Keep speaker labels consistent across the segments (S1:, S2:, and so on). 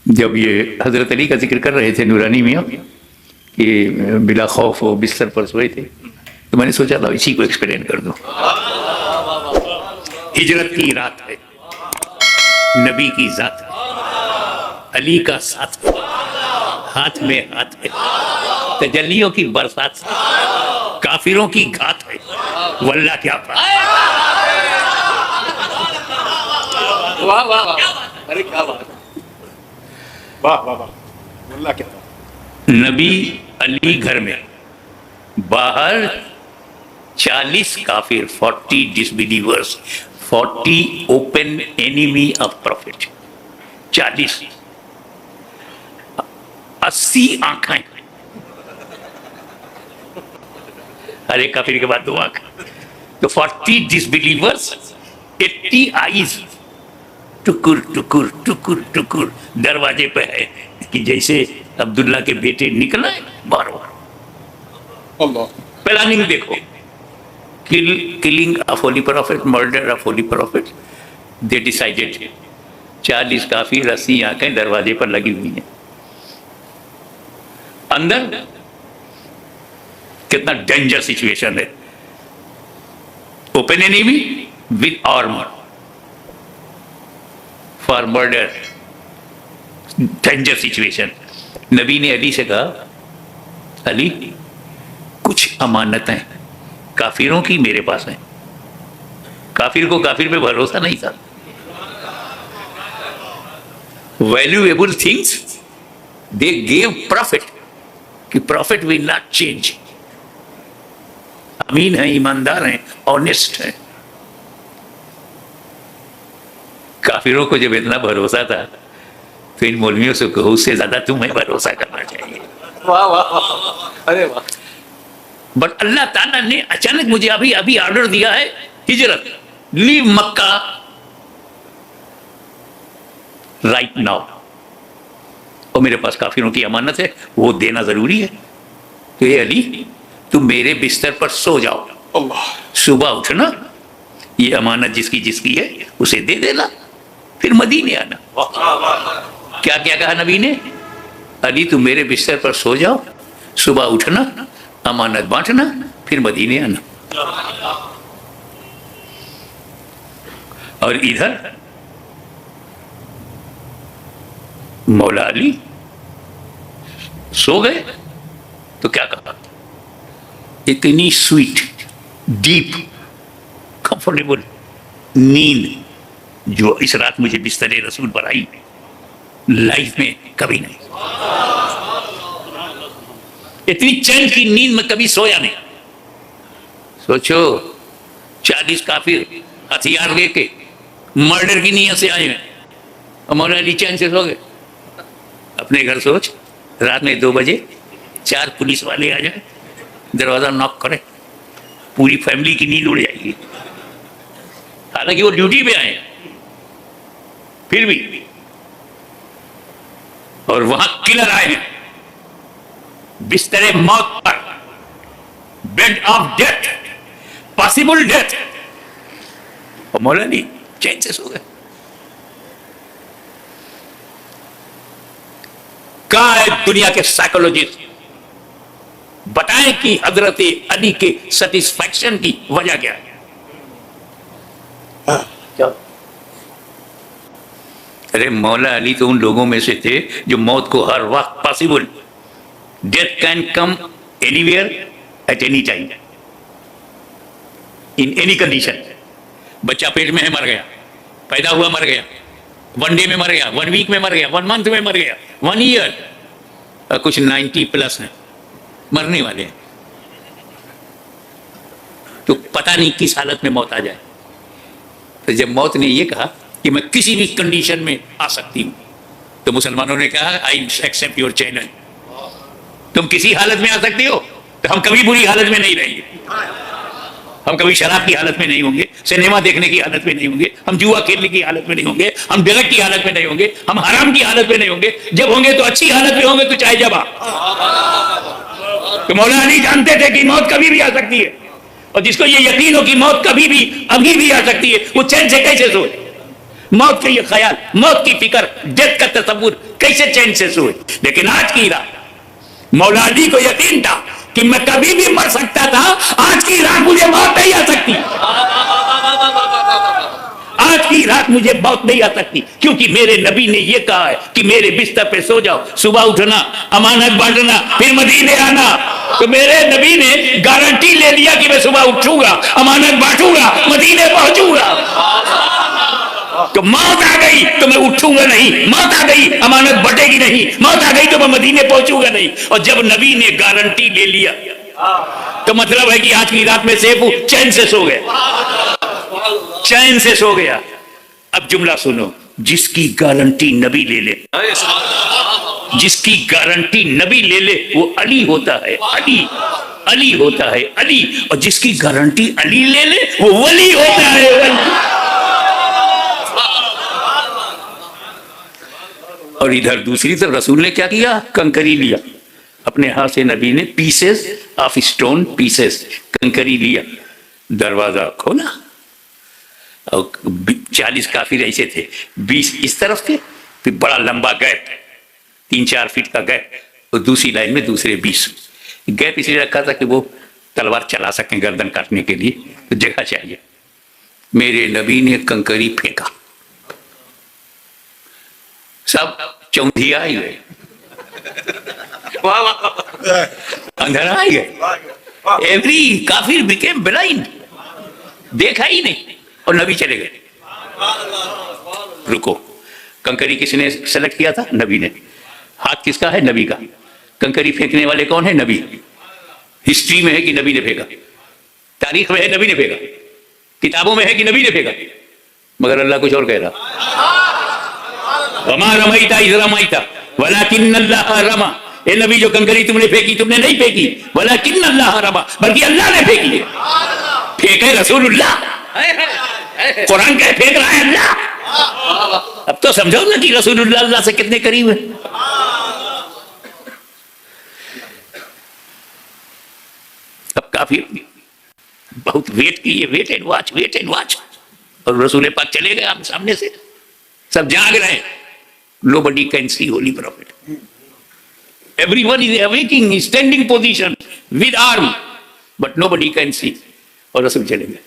S1: जब ये हजरत अली का जिक्र कर रहे थे नूरानी मियाँ कि बिला खौफ वो बिस्तर पर सोए थे, तो मैंने सोचा ला इसी को एक्सप्लेन कर दूं। हिजरत की रात है, नबी की जात है, अली का साथ है, हाथ में हाथ है, तजल्लियों की बरसात है, काफिरों की घात है, वल्लाह क्या बात।
S2: वाह वाह वाह, अरे क्या बात, वाह वाह वाह, वल्लाह क्या बात।
S1: नबी अली घर में, बाहर 40 काफिर, 40 disbelievers, 40 open enemy of profit, 40, 80 आंखें, हर एक काफिर के बाद 2 आंख, तो 40 डिसबिलीवर्स, 80 आईज, टुकुर टुकुर टुकुर टुकुर दरवाजे पे है कि जैसे अब्दुल्ला के बेटे निकला है बार बार।
S2: अल्लाह,
S1: प्लानिंग देखो, killing of holy prophet, murder of holy prophet. They decided 40 काफिर, 80 आंखें दरवाजे पर लगी हुई हैं। अंदर कितना डेंजर सिचुएशन है, open enemy with armour for murder, danger situation. नबी ने अली से कहा, अली कुछ अमानतें काफिरों की मेरे पास हैं। काफिर को काफिर पे भरोसा नहीं था। Valuable things they gave profit, कि प्रॉफिट विल नॉट चेंज। अमीन है, ईमानदार हैं, ऑनेस्ट हैं। काफिरों को जब इतना भरोसा था तो इन मौलवियों से कहो उससे ज्यादा तुम्हें भरोसा करना चाहिए।
S2: वाह वाह वाह, अरे वाह।
S1: बट अल्लाह ताला ने अचानक मुझे अभी अभी ऑर्डर दिया है हिजरत, लीव मक्का राइट नाउ, और मेरे पास काफिरों की अमानत है, वो देना जरूरी है। तो ये अली तुम मेरे बिस्तर पर सो जाओ,
S2: अल्लाह,
S1: सुबह उठना, ये अमानत जिसकी जिसकी है उसे दे देना, फिर मदीने आना। क्या क्या कहा नबी ने, अली तुम मेरे बिस्तर पर सो जाओ, सुबह उठना, अमानत बांटना, फिर मदीने आना। और इधर मौला अली सो गए तो क्या कहा, इतनी स्वीट डीप कंफर्टेबल नींद जो इस रात मुझे बिस्तर रसूल पर आई, लाइफ में कभी नहीं। इतनी चैन की नींद में कभी सोया नहीं। सोचो 40 काफिर हथियार लेके मर्डर की नीयत से आए हैं, और मौला अली चैन से सो गए। अपने घर सोच, रात में 2 बजे 4 पुलिस वाले आ जाए, दरवाजा नॉक करे, पूरी फैमिली की नींद उड़ जाएगी। हालांकि वो ड्यूटी पे आए फिर भी, और वहां किलर आए हैं बिस्तरे मौत पर, bed of death, possible death, और मौला अली चैन से सो गए। कहाँ है दुनिया के साइकोलॉजिस्ट, बताएं कि हजरत अली के सेटिस्फैक्शन की वजह क्या है। क्या? अरे मौला अली तो उन लोगों में से थे जो मौत को हर वक्त possible, death can come anywhere at any time in any condition. बच्चा पेट में है मर गया, पैदा हुआ मर गया, 1 डे में मर गया, 1 वीक में मर गया, 1 मंथ में मर गया, 1 ईयर, कुछ 90 प्लस हैं मरने वाले हैं, तो पता नहीं किस हालत में मौत आ जाए। तो जब मौत ने यह कहा कि मैं किसी भी कंडीशन में आ सकती हूं, तो मुसलमानों ने कहा आई एक्सेप्ट योर चैलेंज, तुम किसी हालत में आ सकती हो, तो हम कभी बुरी हालत में नहीं रहेंगे, हम कभी शराब की हालत में नहीं होंगे, सिनेमा देखने की हालत में नहीं होंगे, हम जुआ खेलने की हालत में नहीं होंगे, हम ड्रग की हालत में नहीं होंगे, हम हराम की हालत में नहीं होंगे। जब होंगे तो अच्छी हालत में होंगे, तो चाहे जब आ। तो मौला अली जानते थे कि मौत कभी भी आ सकती है, और जिसको ये यकीन हो कि मौत कभी भी अभी भी आ सकती है, वो चैन से कैसे सोए। मौत के ये ख्याल, मौत की फिक्र, डेथ का तस्वुर, कैसे चैन से सोए। लेकिन आज की रात मौला अली को यकीन था कि मैं कभी भी मर सकता था, आज की रात मुझे मौत नहीं आ सकती, आज की रात मुझे मौत नहीं आ सकती, क्योंकि मेरे नबी ने यह कहा है कि मेरे बिस्तर पे सो जाओ, सुबह उठना, अमानत बांटना, फिर मदीने आना। तो मेरे नबी ने गारंटी ले लिया कि मैं सुबह उठूंगा, अमानत बांटूंगा, मदीने पहुंचूंगा। तो मौत आ गई तो मैं उठूंगा नहीं, मौत आ गई अमानत बटेगी नहीं, मौत आ गई तो मैं मदीने पहुंचूंगा नहीं। और जब नबी ने गारंटी ले लिया तो मतलब है कि आज की रात में सेफ हूं, चैन से सो गए, चैन से सो गया। अब जुमला सुनो, जिसकी गारंटी नबी ले ले, जिसकी गारंटी नबी ले ले वो अली होता है, अली, अली होता है अली। और जिसकी गारंटी अली ले ले वो वली होता है, वली। और इधर दूसरी तरफ रसूल ने क्या किया, कंकरी लिया अपने हाथ से, नबी ने पीसेस ऑफ स्टोन, पीसेस कंकरी लिया, दरवाजा खोला और 40 काफिर ऐसे थे, 20 इस तरफ थे, फिर बड़ा लंबा गैप, 3-4 फीट का गैप, और दूसरी लाइन में दूसरे 20। गैप इसलिए रखा था कि वो तलवार चला सकें गर्दन काटने के लिए, तो जगह चाहिए। मेरे नबी ने कंकरी फेंका, सब चौंधिया ही गए, अंधेरा ही गए। एवरी काफिर बिकेम ब्लाइंड, देखा ही नहीं, और नबी चले गए। रुको, कंकरी किसने सेलेक्ट किया था, नबी ने। हाथ किसका है, नबी का। कंकरी फेंकने वाले कौन है, नबी। हिस्ट्री में है कि नबी ने फेंका, तारीख में है नबी ने फेंका, किताबों में है कि नबी ने फेंका, मगर अल्लाह कुछ और कह रहा। वमा रमैता इज़ रमैता वलाकिन्नल्लाह रमा। ए नबी, जो कंकरी तुमने फेंकी, तुमने नहीं फेंकी, वलाकिन्नल्लाह रमा, बल्कि अल्लाह ने फेंकी है। फेंके रसूलुल्लाह, कुरान कहे फेंक रहा है अल्लाह। अब तो समझो ना कि रसूलुल्लाह अल्लाह से कितने करीब है। अब काफी बहुत वेट किए, wait and watch, wait and watch, और रसूल पाक चले गए आमने सामने से, सब जाग रहे हैं। Nobody can see holy prophet. Everyone is awaiting, standing position with arm, but nobody can see. और रसूल चले गए।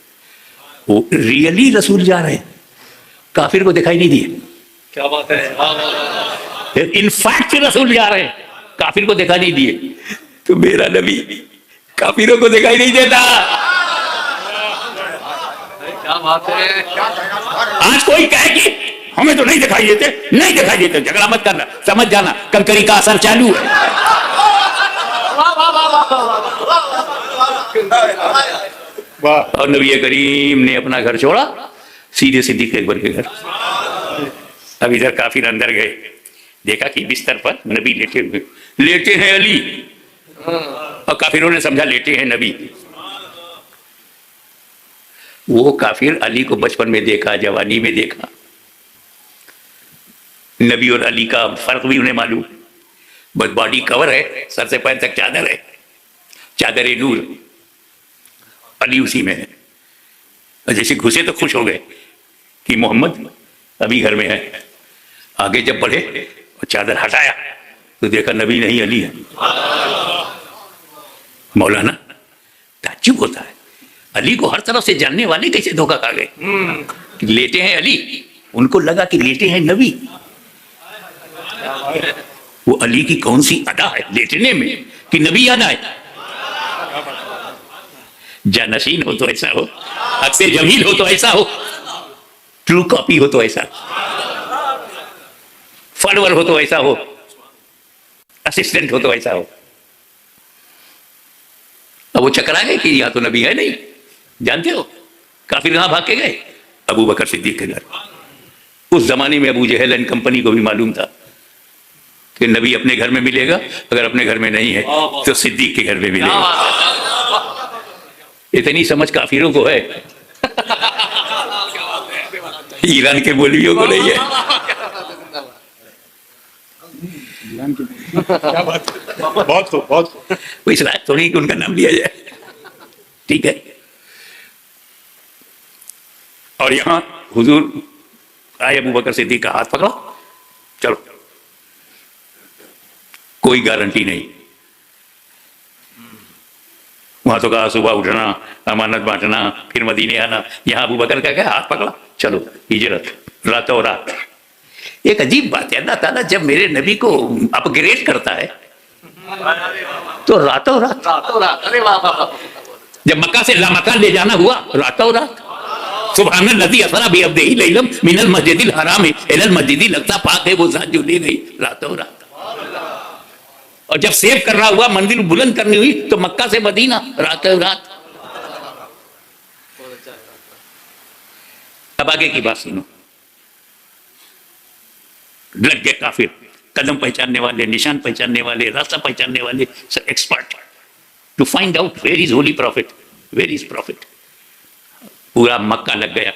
S1: वो रियली रसूल जा रहे हैं, काफिर को दिखाई नहीं दिए।
S2: क्या बात है।
S1: इनफैक्ट रसूल जा रहे हैं, काफिर को दिखाई नहीं दिए। तो मेरा नबी काफिरों को दिखाई नहीं देता।
S2: क्या बात है।
S1: आज कोई कहे कि हमें तो नहीं दिखाई देते, नहीं दिखाई देते, झगड़ा मत करना, समझ जाना कंकरी का असर चालू है। और नबी करीम ने अपना घर छोड़ा, सीधे सिद्दीक अकबर के घर। अब इधर काफिर अंदर गए, देखा कि बिस्तर पर नबी लेटे हुए, लेटे हैं अली, और काफिरों ने समझा लेटे हैं नबी। वो काफिर अली को बचपन में देखा, जवानी में देखा, नबी और अली का फर्क भी उन्हें मालूम। बस बॉडी कवर है, सर से पैर तक चादर है, चादर नूर, अली उसी में है। और जैसे घुसे तो खुश हो गए कि मोहम्मद अभी घर में है। आगे जब बढ़े और चादर हटाया तो देखा नबी नहीं, अली है। मौलाना ताज्जुब होता है, अली को हर तरफ से जानने वाले कैसे धोखा खा गए। लेटे हैं अली, उनको लगा कि लेटे हैं नबी। वो अली की कौन सी अदा है लेटने में कि नबी याद आए। जानशीन हो तो ऐसा हो, अक्सर जमील हो तो ऐसा हो, ट्रू कॉपी हो तो ऐसा, फॉलोअर हो तो ऐसा हो, असिस्टेंट हो तो ऐसा हो। अब वो चकरा गए कि यहाँ तो नबी है नहीं। जानते हो काफिर कहां भाग के गए, अबू बकर सिद्दीक के घर। उस जमाने में अबू जहल एंड कंपनी को भी मालूम था कि नबी अपने घर में मिलेगा, अगर अपने घर में नहीं है तो सिद्दीक के घर में मिलेगा। इतनी समझ काफिरों को है, ईरान के मौलवियों को नहीं है।
S2: क्या बात है। बहुत
S1: इस रात थोड़ी कि उनका नाम लिया जाए, ठीक है। और यहां हुजूर आए अबू बकर सिद्दीक का हाथ पकड़ो, चलो। कोई गारंटी नहीं। वहां तो कहा सुबह उठना, अमानत बांटना, फिर मदीने आना। यहां अबू बकर का क्या, हाथ पकड़ा, चलो हिजरत, रातों रात। एक अजीब बात है, अल्लाह ताला जब मेरे नबी को अपग्रेड करता है तो रातों रात।
S2: अरे वाह वाह।
S1: जब मक्का से लामकान ले जाना हुआ, रातों रात। सुभान अल्लज़ी असरा बिअब्दिही लैलन मिनल मस्जिदिल हराम इलल मस्जिदिल अक़सा, पाक है वो जात जो ले गई रातों रात। और जब सेव करना हुआ, मंजिल बुलंद करनी हुई, तो मक्का से मदीना रातों रात। अब आगे की बात सुनो। लग गए काफिर, कदम पहचानने वाले, निशान पहचानने वाले, रास्ता पहचानने वाले, expert, to find out where is holy prophet, where is prophet. पूरा मक्का लग गया।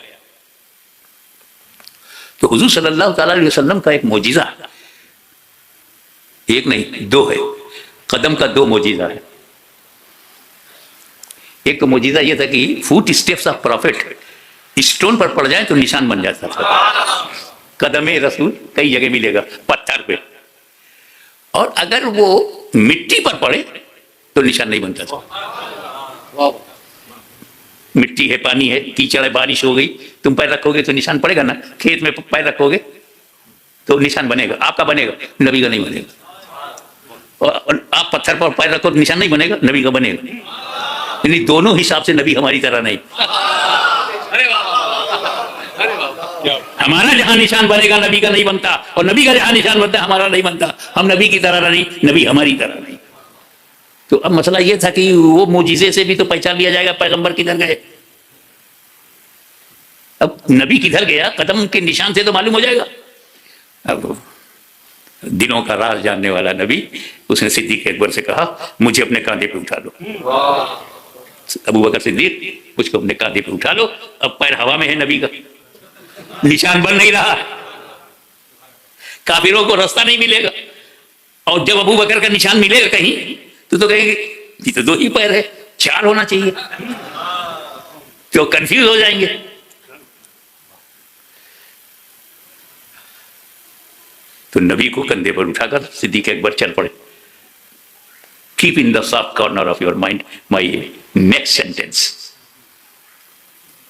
S1: तो हुजूर सल्लल्लाहु अलैहि वसल्लम का एक मोजिजा, एक नहीं दो है, कदम का दो मोजिजा है। एक तो मोजिजा यह था कि foot steps of profit stone पर पड़ जाए तो निशान बन जाता था। कदमे रसूल कई जगह मिलेगा, पत्थर पे, और अगर वो मिट्टी पर पड़े तो निशान नहीं बनता था। मिट्टी है, पानी है, कीचड़ है, बारिश हो गई, तुम पैर रखोगे तो निशान पड़ेगा ना। खेत में पैर रखोगे तो निशान बनेगा, आपका बनेगा, नबी का नहीं बनेगा। और आप पत्थर पर पैर रखो तो निशान नहीं बनेगा, नबी का बनेगा। यानी दोनों हिसाब से नबी हमारी तरह नहीं। हमारा जहां निशान बनेगा नबी का नहीं बनता, और नबी का जहां निशान बनता हमारा नहीं बनता। हम नबी की तरह नहीं, नबी हमारी तरह नहीं। तो अब मसला यह था कि वो मोजिजे से भी तो पहचान लिया जाएगा पैगंबर किधर गए। अब नबी किधर गया, कदम के निशान से तो मालूम हो जाएगा। अब दिलों का राज जानने वाला नबी, उसने सिद्दीक अकबर से कहा, मुझे अपने कांधे पे उठा लो। अबू बकर सिद्दीक, मुझको अपने कांधे पे उठा लो। अब पैर हवा में है नबी का, निशान बन नहीं रहा, काफिरों को रास्ता नहीं मिलेगा। और जब अबू बकर का निशान मिलेगा कहीं तो कहेंगे ये तो दो ही पैर है, चार होना चाहिए, तो कंफ्यूज हो जाएंगे। तो नबी को कंधे पर उठाकर सिद्दीक अकबर चल पड़े। Keep in the soft corner of your mind my next sentence,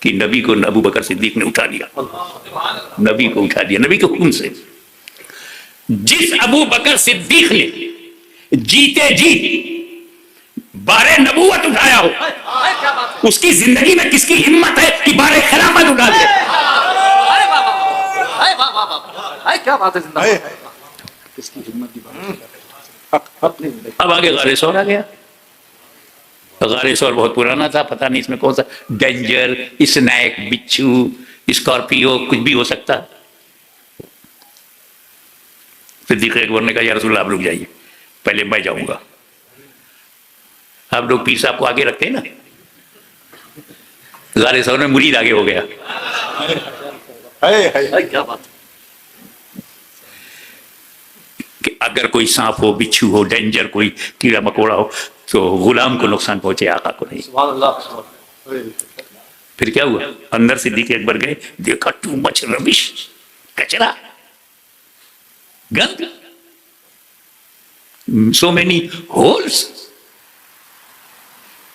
S1: कि नबी को अबू बकर सिद्दीक ने उठा लिया, नबी को उठा लिया, नबी के हुक्म से। जिस अबू बकर सिद्दीक ने जीते जी बारे नबूवत उठाया हो, उसकी जिंदगी में किसकी हिम्मत है कि बारे खिलाफत उठा दे।
S2: क्या बात है, किसकी हिम्मत की बात है।
S1: अब आगे गारे सौर आ गया। गारे सौर बहुत पुराना था, पता नहीं इसमें कौन सा डेंजर, स्नैक, बिच्छू, स्कॉर्पियो, कुछ भी हो सकता। सिद्दीक अकबर ने कहा, या रसूल आप रुक जाइए, पहले मैं जाऊंगा। आप लोग पीर साहब को आगे रखते हैं ना, गारे सौर में मुरीद आगे हो गया।
S2: क्या बात,
S1: कि अगर कोई सांप हो, बिच्छू हो, डेंजर, कोई कीड़ा मकोड़ा हो, तो गुलाम को नुकसान पहुंचे, आका को नहीं। फिर क्या हुआ, अंदर सिद्दीक अकबर गए, देखा टू मच रबिश, कचरा, गंद, सो मेनी होल्स।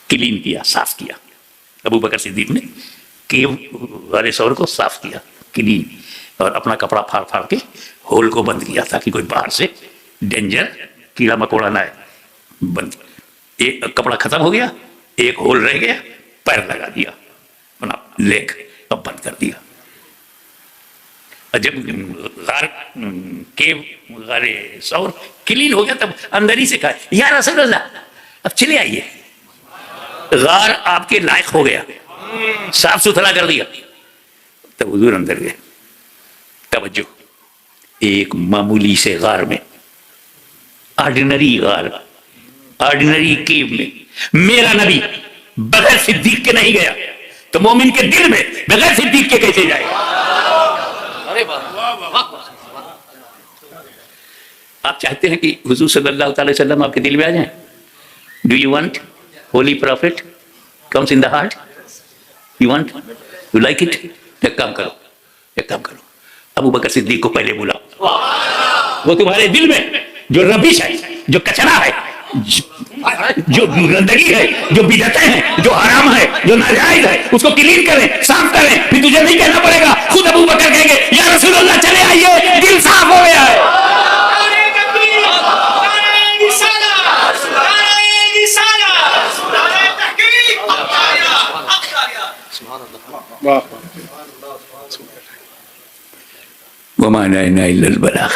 S1: क्लीन किया, साफ किया अबू बकर सिद्दीक ने, केव वाले सौर को साफ किया, क्लीन, और अपना कपड़ा फाड़ फाड़ के होल को बंद किया ताकि कोई बाहर से डेंजर, कीड़ा मकोड़ा ना आए। बंद, एक कपड़ा खत्म हो गया, एक होल रह गया, पैर लगा दिया, अपना लेग अब बंद कर दिया। और जब गार केव गारे सौर क्लीन हो गया, तब अंदर ही से कहा, या रसूल अल्लाह अब चले आइए, गार आपके लायक हो गया, साफ सुथरा कर दिया। तब हुजूर अंदर गए। तवज्जो, एक मामूली से गार में, ऑर्डिनरी गार, ऑर्डिनरी केव में मेरा नबी बगैर सिद्दीक के नहीं गया, तो मोमिन के दिल में बगैर सिद्दीक के कैसे जाएगा?
S2: अरे वाह,
S1: आप चाहते हैं कि हुजूर सल्लल्लाहु अलैहि वसल्लम आपके दिल में आ जाएं? Do you want holy prophet comes in the heart? You want, you like it? एक काम करो, अबू बकर सिद्दीक को पहले बुलाओ। वो तुम्हारे दिल में जो रबिश है, जो कचरा है, जो गंदगी है, जो बिदअतें हैं, जो हराम है, जो नाजायज है, उसको क्लीन करें, साफ करें। फिर तुझे नहीं कहना पड़ेगा, खुद अबू बकर कहेंगे या रसूलुल्लाह चले आइए, दिल साफ हो गया है।
S2: वाह वाह
S1: वमा अलैना इल्लल बलाग।